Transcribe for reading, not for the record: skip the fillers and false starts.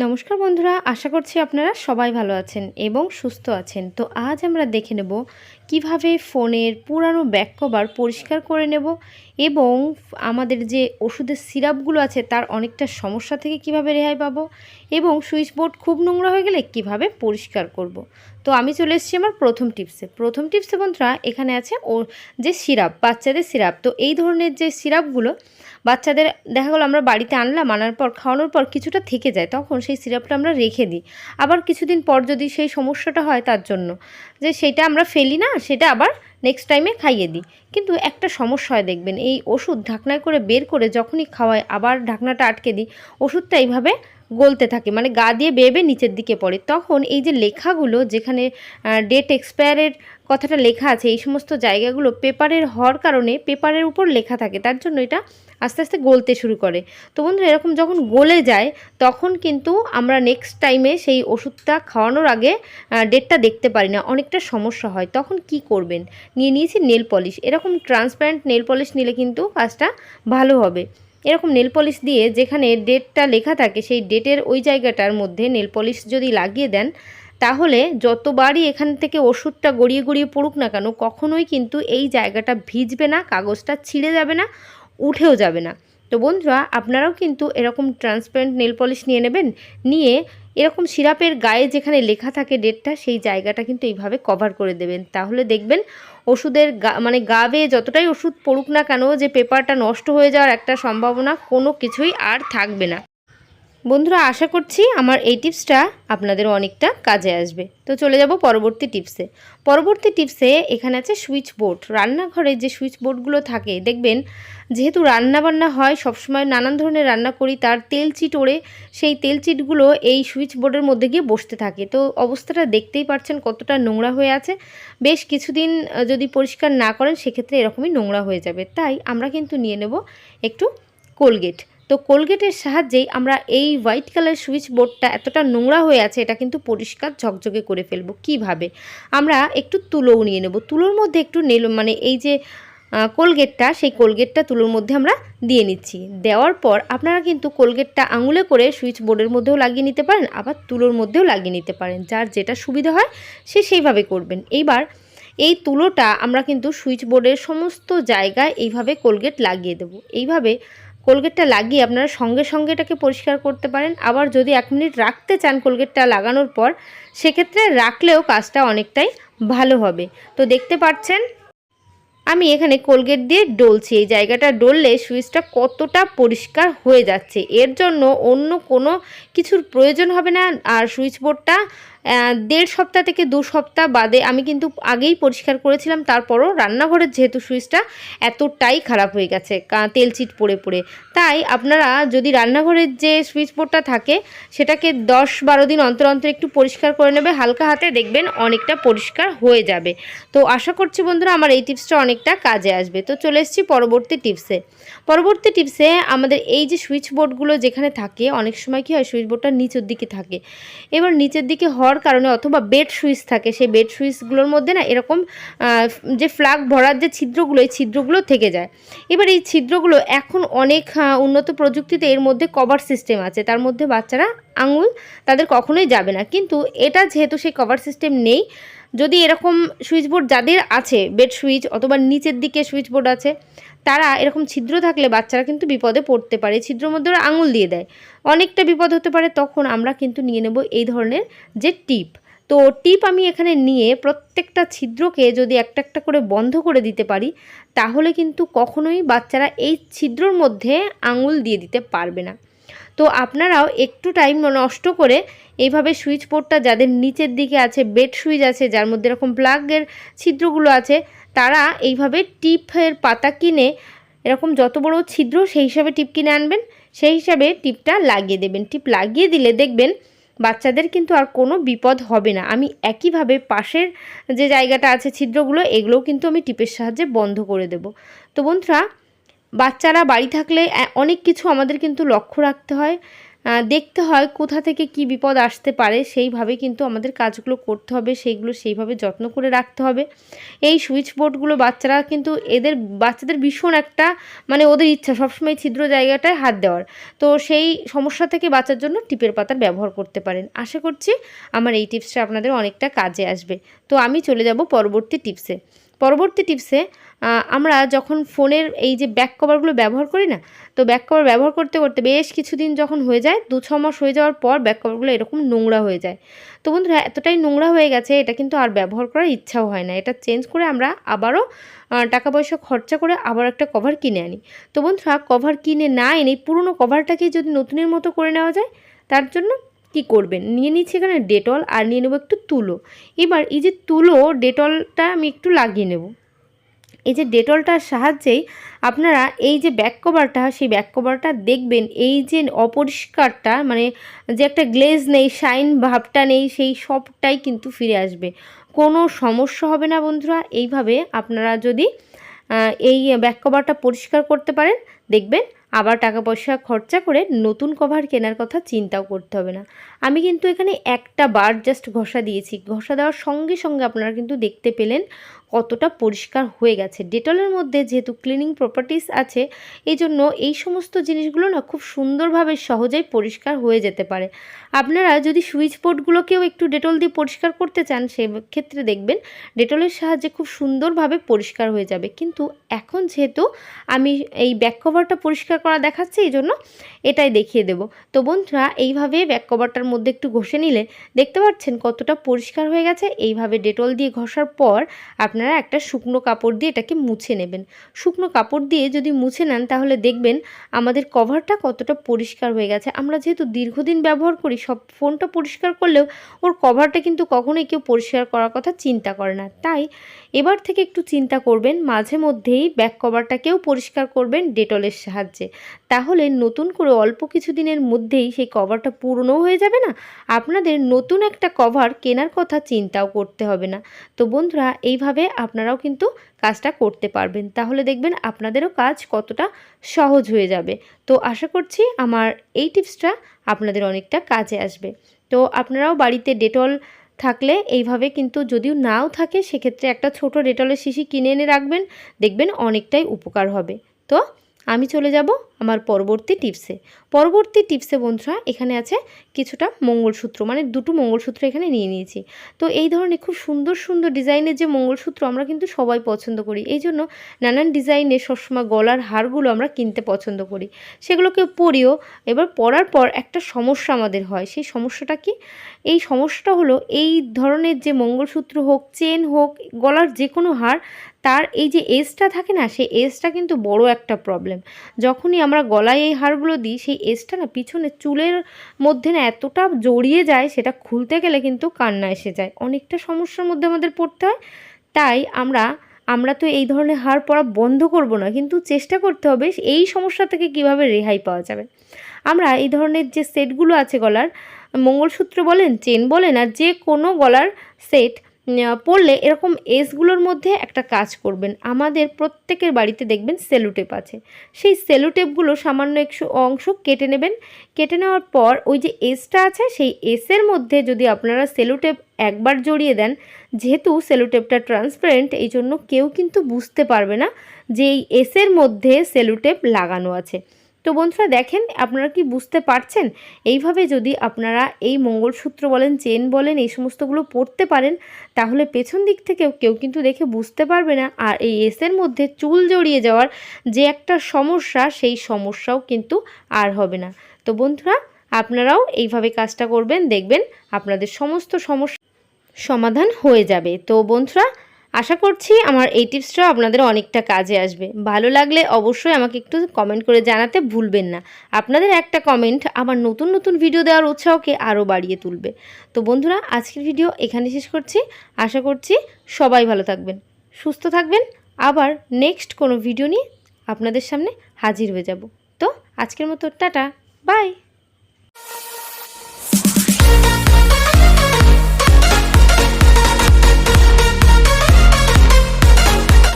নমস্কার বন্ধুরা, আশা করছি আপনারা সবাই ভালো আছেন এবং সুস্থ আছেন। তো আজ আমরা দেখে নেব কিভাবে ফোনের পুরানো ব্যাক কভার পরিষ্কার করে নেব এবং আমাদের যে ওষুধের সিরাপগুলো আছে তার অনেকটা সমস্যা থেকে কিভাবে রেহাই পাবো এবং সুইচ বোর্ড খুব নোংরা হয়ে গেলে কিভাবে পরিষ্কার করব। তো আমি চলে এসেছি আমার প্রথম টিপসে বন্ধুরা, এখানে আছে যে সিরাপ, বাচ্চাদের সিরাপ। তো এই ধরনের যে সিরাপগুলো বাচ্চাদের দেখা গেলো আমরা বাড়িতে আনার পর খাওয়ানোর পর কিছুটা থেকে যায়, তখন সেই সিরাপটা আমরা রেখে দিই। আবার কিছুদিন পর যদি সেই সমস্যাটা হয়, তার জন্য যে সেটা আমরা ফেলি না, সেটা আবার নেক্সট টাইমে খাইয়ে দিই। কিন্তু একটা সমস্যা হয়, দেখবেন এই ওষুধ ঢাকনায় করে বের করে যখনই খাওয়াই আবার ঢাকনাটা আটকে দিই, ওষুধটা এইভাবে গলতে থাকে, মানে গা দিয়ে বেয়ে বেয়ে নিচের দিকে পড়ে। তখন এই যে লেখাগুলো, যেখানে ডেট এক্সপায়ারের কথাটা লেখা আছে, এই সমস্ত জায়গাগুলো পেপারের হওয়ার কারণে পেপারের উপর লেখা থাকে, তার জন্য এটা আস্তে আস্তে গলতে শুরু করে। তো বন্ধুরা, এরকম যখন গলে যায় তখন কিন্তু আমরা নেক্সট টাইমে সেই ওষুধটা খাওয়ানোর আগে ডেটটা দেখতে পারি না, অনেকটা সমস্যা হয়। তখন কি করবেন, নিয়েছি নেল পলিশ। এরকম ট্রান্সপারেন্ট নেল পলিশ নিলে কিন্তু কাজটা ভালো হবে। এরকম নেল পলিশ দিয়ে যেখানে ডেটটা লেখা থাকে, সেই ডেটের ওই জায়গাটার মধ্যে নেল পলিশ যদি লাগিয়ে দেন, তাহলে যতবারই এখান থেকে ওষুধটা গড়িয়ে গড়িয়ে পড়ুক না কেন, কখনোই কিন্তু এই জায়গাটা ভিজবে না, কাগজটা ছিঁড়ে যাবে না, উঠেও যাবে না। তো বন্ধুরা, আপনারাও কিন্তু এরকম ট্রান্সপারেন্ট নেল পলিশ নিয়ে নেবেন, নিয়ে এরকম সিরাপের গায়ে যেখানে লেখা থাকে ডেটটা, সেই জায়গাটা কিন্তু এইভাবে কভার করে দেবেন। তাহলে দেখবেন ওষুধের গা বেয়ে যতটাই ওষুধ পড়ুক না কেন, যে পেপারটা নষ্ট হয়ে যাওয়ার একটা সম্ভাবনা কোনো কিছুই আর থাকবে না। বন্ধুরা, আশা করছি আমার এই টিপসটা আপনাদের অনেকটা কাজে আসবে। তো চলে যাব পরবর্তী টিপসে এখানে আছে সুইচ বোর্ড। রান্নাঘরে যে সুইচ বোর্ডগুলো থাকে, দেখবেন যেহেতু রান্নাবান্না হয় সবসময়, নানান ধরনের রান্না করি, তার তেল চিট ওড়ে, সেই তেল চিটগুলো এই সুইচ বোর্ডের মধ্যে গিয়ে বসতে থাকে। তো অবস্থাটা দেখতেই পাচ্ছেন কতটা নোংরা হয়ে আছে। বেশ কিছুদিন যদি পরিষ্কার না করেন, সেক্ষেত্রে এরকমই নোংরা হয়ে যাবে। তাই আমরা কিন্তু নিয়ে নেব একটু কোলগেট। তো কোলগেটের সাহায্যেই আমরা এই হোয়াইট কালার সুইচ বোর্ডটা এতটা নোংরা হয়ে আছে, এটা কিন্তু পরিষ্কার ঝকঝকে করে ফেলবো। কিভাবে, আমরা একটু তুলোও নিয়ে নেব, তুলোর মধ্যে একটু এই যে কোলগেটটা, সেই কোলগেটটা তুলোর মধ্যে আমরা দিয়ে নিচ্ছি। দেওয়ার পর আপনারা কিন্তু কোলগেটটা আঙুলে করে সুইচ বোর্ডের মধ্যেও লাগিয়ে নিতে পারেন, আবার তুলোর মধ্যেও লাগিয়ে নিতে পারেন, যার যেটা সুবিধা হয় সে সেইভাবে করবেন। এইবার এই তুলোটা আমরা কিন্তু সুইচ বোর্ডের সমস্ত জায়গায় এইভাবে কোলগেট লাগিয়ে দেব। এইভাবে কোলগেটটা লাগিয়ে আপনারা সঙ্গে সঙ্গে এটাকে পরিষ্কার করতে পারেন। আবার যদি 1 মিনিট রাখতে চান কোলগেটটা লাগানোর পর, সেক্ষেত্রে রাখলেও কাজটা অনেকটাই ভালো হবে। তো দেখতে পাচ্ছেন আমি এখানে কোলগেট দিয়ে ডলছি, এই জায়গাটা ডললে সুইচটা কতটা পরিষ্কার হয়ে যাচ্ছে। এর জন্য অন্য কোনো কিছুর প্রয়োজন হবে না। আর সুইচ বোর্ডটা 1.5 সপ্তাহ থেকে 2 সপ্তাহ বাদে আমি কিন্তু আগেই পরিষ্কার করেছিলাম, তারপরও রান্নাঘরের যেহেতু সুইচটা এতটাই খারাপ হয়ে গেছে তেল চিট পড়ে পড়ে, তাই আপনারা যদি রান্নাঘরের যে সুইচ বোর্ডটা থাকে সেটাকে 10-12 দিন অন্তর অন্তর একটু পরিষ্কার করে নেবে হালকা হাতে, দেখবেন অনেকটা পরিষ্কার হয়ে যাবে। তো আশা করছি বন্ধুরা আমার এই টিপসটা অনেকটা কাজে আসবে। তো চলে এসেছি পরবর্তী টিপসে আমাদের এই যে সুইচ বোর্ডগুলো যেখানে থাকে, অনেক সময় কী হয়, সুইচ বোর্ডটা নিচের দিকে থাকে। এবার নিচের দিকে হওয়ার কারণে, অথবা বেড সুইচ থাকে, সেই বেড সুইচগুলোর মধ্যে না এরকম যে ফ্লাগ ভরার যে ছিদ্রগুলো, এই ছিদ্রগুলো থেকে যায়। এবার এই ছিদ্রগুলো এখন অনেক উন্নত প্রযুক্তিতে এর মধ্যে কভার সিস্টেম আছে, তার মধ্যে বাচ্চারা আঙুল তাদের কখনোই যাবে না। কিন্তু এটা যেহেতু সেই কভার সিস্টেম নেই, যদি এরকম সুইচ বোর্ড যাদের আছে, বেড সুইচ অথবা নিচের দিকে সুইচ বোর্ড আছে, তারা এরকম ছিদ্র থাকলে বাচ্চারা কিন্তু বিপদে পড়তে পারে, ছিদ্রের মধ্যে ওরা আঙুল দিয়ে দেয়, অনেকটা বিপদ হতে পারে। তখন আমরা কিন্তু নিয়ে নেব এই ধরনের যে টিপ। তো টিপ আমি এখানে নিয়ে প্রত্যেকটা ছিদ্রকে যদি একটা একটা করে বন্ধ করে দিতে পারি, তাহলে কিন্তু কখনোই বাচ্চারা এই ছিদ্রর মধ্যে আঙুল দিয়ে দিতে পারবে না। তো আপনারাও একটু টাইম নষ্ট করে এইভাবে সুইচ বোর্ডটা যাদের নিচের দিকে আছে, বেড সুইচ আছে যার মধ্যে এরকম প্লাগের ছিদ্রগুলো আছে, তারা এইভাবে টিপের পাতা কিনে, এরকম যত বড় ছিদ্র সেই হিসাবে টিপ কিনে আনবেন, সেই হিসাবে টিপটা লাগিয়ে দেবেন। টিপ লাগিয়ে দিলে দেখবেন বাচ্চাদের কিন্তু আর কোনো বিপদ হবে না। আমি একইভাবে পাশের যে জায়গাটা আছে ছিদ্রগুলো, এগুলোও কিন্তু আমি টিপের সাহায্যে বন্ধ করে দেব। তো বন্ধুরা, বাচ্চারা বাড়ি থাকলে অনেক কিছু আমাদের কিন্তু লক্ষ্য রাখতে হয়। দেখতে হয় কোথা থেকে কি বিপদ আসতে পারে, সেইভাবে কিন্তু আমাদের কাজগুলো করতে হবে, সেইগুলো সেইভাবে যত্ন করে রাখতে হবে। এই সুইচ বোর্ডগুলো বাচ্চারা কিন্তু বাচ্চাদের ভীষণ একটা মানে ওদের ইচ্ছা সবসময় ছিদ্র জায়গাটায় হাত দেওয়ার। তো সেই সমস্যা থেকে বাঁচার জন্য টিপের পাতার ব্যবহার করতে পারেন। আশা করছি আমার এই টিপসটা আপনাদের অনেকটা কাজে আসবে। তো আমি চলে যাব পরবর্তী টিপসে। আমরা যখন ফোনের এই যে ব্যাক কভারগুলো ব্যবহার করি না, তো ব্যাক কভার ব্যবহার করতে করতে বেশ কিছুদিন যখন হয়ে যায়, 2-6 মাস হয়ে যাওয়ার পর ব্যাক কভারগুলো এরকম নোংরা হয়ে যায়। তো বন্ধুরা, এতটাই নোংরা হয়ে গেছে, এটা কিন্তু আর ব্যবহার করার ইচ্ছাও হয় না। এটা চেঞ্জ করে আমরা আবারও টাকা পয়সা খরচা করে আবার একটা কভার কিনে আনি। তো বন্ধুরা, কভার কিনে না এনে পুরনো কভারটাকেই যদি নতুনের মতো করে নেওয়া যায়, তার জন্য কি করবেন, নিয়ে নিচ্ছি এখানে ডেটল আর নিয়ে নেবো একটু তুলো। এবার এই যে তুলো, ডেটলটা আমি একটু লাগিয়ে নেব। এই যে ডেটলটার সাহায্যেই আপনারা এই যে ব্যাক কভারটা, সেই ব্যাক কভারটা দেখবেন এই যে অপরিষ্কারটা মানে যে একটা গ্লেজ নেই, শাইন ভাবটা নেই, সেই সবটাই কিন্তু ফিরে আসবে। কোনো সমস্যা হবে না বন্ধুরা। এইভাবে আপনারা যদি এই ব্যাক কভারটা পরিষ্কার করতে পারেন, দেখবেন আবার টাকা পয়সা খরচা করে নতুন কভার কেনার কথা চিন্তাও করতে হবে না। আমি কিন্তু এখানে একটা বার জাস্ট ঘষা দিয়েছি, ঘষা দেওয়ার সঙ্গে সঙ্গে আপনারা কিন্তু দেখতে পেলেন কতটা পরিষ্কার হয়ে গেছে। ডেটলের মধ্যে যেহেতু ক্লিনিং প্রপার্টিস আছে, এই জন্য এই সমস্ত জিনিসগুলো না খুব সুন্দরভাবে সহজেই পরিষ্কার হয়ে যেতে পারে। আপনারা যদি সুইচ বোর্ডগুলোকেও একটু ডেটল দিয়ে পরিষ্কার করতে চান, সেক্ষেত্রে দেখবেন ডেটলের সাহায্যে খুব সুন্দরভাবে পরিষ্কার হয়ে যাবে। কিন্তু এখন যেহেতু আমি এই ব্যাক কভারটা পরিষ্কার করা দেখাচ্ছি, এই জন্য এটাই দেখিয়ে দেব। তো বন্ধুরা, এইভাবে ব্যাক কভারটার মধ্যে একটু ঘষে নিলে দেখতে পাচ্ছেন কতটা পরিষ্কার হয়ে গেছে। এইভাবে ডেটল দিয়ে ঘষার পর আপনারা একটা শুকনো কাপড় দিয়ে এটাকে মুছে নেবেন। শুকনো কাপড় দিয়ে যদি মুছে নেন, তাহলে দেখবেন আমাদের কভারটা কতটা পরিষ্কার হয়ে গেছে। আমরা যেহেতু দীর্ঘদিন ব্যবহার করি, সব ফোনটা পরিষ্কার করলেও ওর কভারটা কিন্তু কখনোই কেউ পরিষ্কার করার কথা চিন্তা করে না। তাই এবার থেকে একটু চিন্তা করবেন, মাঝে মধ্যেই ব্যাক কভারটাকেও পরিষ্কার করবেন ডেটলের সাহায্যে। তাহলে নতুন করে অল্প কিছু দিনের মধ্যেই সেই কভারটা পুরনো হয়ে যাবে না, আপনাদের নতুন একটা কভার কেনার কথা চিন্তাও করতে হবে না। তো বন্ধুরা, এইভাবে আপনারাও কিন্তু কাজটা করতে পারবেন। তাহলে দেখবেন আপনাদেরও কাজ কতটা সহজ হয়ে যাবে। তো আশা করছি আমার এই টিপসটা আপনাদের অনেকটা কাজে আসবে। তো আপনারাও বাড়িতে ডেটল থাকলে এইভাবে, কিন্তু যদিও নাও থাকে সেক্ষেত্রে একটা ছোট ডেটলের শিশি কিনে এনে রাখবেন, দেখবেন অনেকটাই উপকার হবে। তো আমি চলে যাব আমার পরবর্তী টিপসে বন্ধুরা, এখানে আছে কিছুটা মঙ্গলসূত্র, মানে দুটো মঙ্গলসূত্র এখানে নিয়ে নিয়েছি। তো এই ধরনের খুব সুন্দর সুন্দর ডিজাইনের যে মঙ্গলসূত্র আমরা কিন্তু সবাই পছন্দ করি, এই জন্য নানান ডিজাইনের সবসময় গলার হারগুলো আমরা কিনতে পছন্দ করি, সেগুলোকে পরিও। এবার পরার পর একটা সমস্যা আমাদের হয়, সেই সমস্যাটা কি? এই সমস্যাটা হলো, এই ধরনের যে মঙ্গলসূত্র হোক, চেন হোক, গলার যে কোনো হার, তার এই যে এজটা থাকে না, সেই এজটা কিন্তু বড় একটা প্রবলেম। যখনই আমরা গলায় এই হারগুলো দিই, সেই এজটা না পিছনে চুলের মধ্যে না এতটা জড়িয়ে যায়, সেটা খুলতে গেলে কিন্তু কান্না এসে যায়, অনেকটা সমস্যার মধ্যে আমাদের পড়তে হয়। তাই আমরা তো এই ধরনের হার পরা বন্ধ করব না, কিন্তু চেষ্টা করতে হবে এই সমস্যা থেকে কিভাবে রেহাই পাওয়া যাবে। আমরা এই ধরনের যে সেটগুলো আছে গলার, মঙ্গলসূত্র বলেন, চেন বলেন, আর যে কোনো গলার সেট পরলে এরকম এজগুলোর মধ্যে একটা কাজ করবেন। আমাদের প্রত্যেকের বাড়িতে দেখবেন সেলোটেপ আছে, সেই সেলোটেপগুলো সামান্য একটু অংশ কেটে নেবেন। কেটে নেওয়ার পর ওই যে এজটা আছে, সেই এসের মধ্যে যদি আপনারা সেলোটেপ একবার জড়িয়ে দেন, যেহেতু সেলোটেপটা ট্রান্সপারেন্ট, এই জন্য কেউ কিন্তু বুঝতে পারবে না যে এই এসের মধ্যে সেলোটেপ লাগানো আছে। তো বন্ধুরা, দেখেন আপনারা কি বুঝতে পারছেন? এইভাবে যদি আপনারা এই মঙ্গলসূত্র বলেন, চেন বলেন, এই সমস্তগুলো পরতে পারেন, তাহলে পেছন দিক থেকেও কেউ কিন্তু দেখে বুঝতে পারবে না। আর এই এসের মধ্যে চুল জড়িয়ে যাওয়ার যে একটা সমস্যা, সেই সমস্যাও কিন্তু আর হবে না। তো বন্ধুরা, আপনারাও এইভাবে কাজটা করবেন, দেখবেন আপনাদের সমস্ত সমস্যা সমাধান হয়ে যাবে। তো বন্ধুরা, আশা করছি আমার এই টিপসটা আপনাদের অনেকটা কাজে আসবে। ভালো লাগলে অবশ্যই আমাকে একটু কমেন্ট করে জানাতে ভুলবেন না। আপনাদের একটা কমেন্ট আমার নতুন নতুন ভিডিও দেওয়ার উৎসাহকে আরও বাড়িয়ে তুলবে। তো বন্ধুরা, আজকের ভিডিও এখানে শেষ করছি। আশা করছি সবাই ভালো থাকবেন, সুস্থ থাকবেন। আবার নেক্সট কোনো ভিডিও নিয়ে আপনাদের সামনে হাজির হয়ে যাব। তো আজকের মতো টাটা, বাই।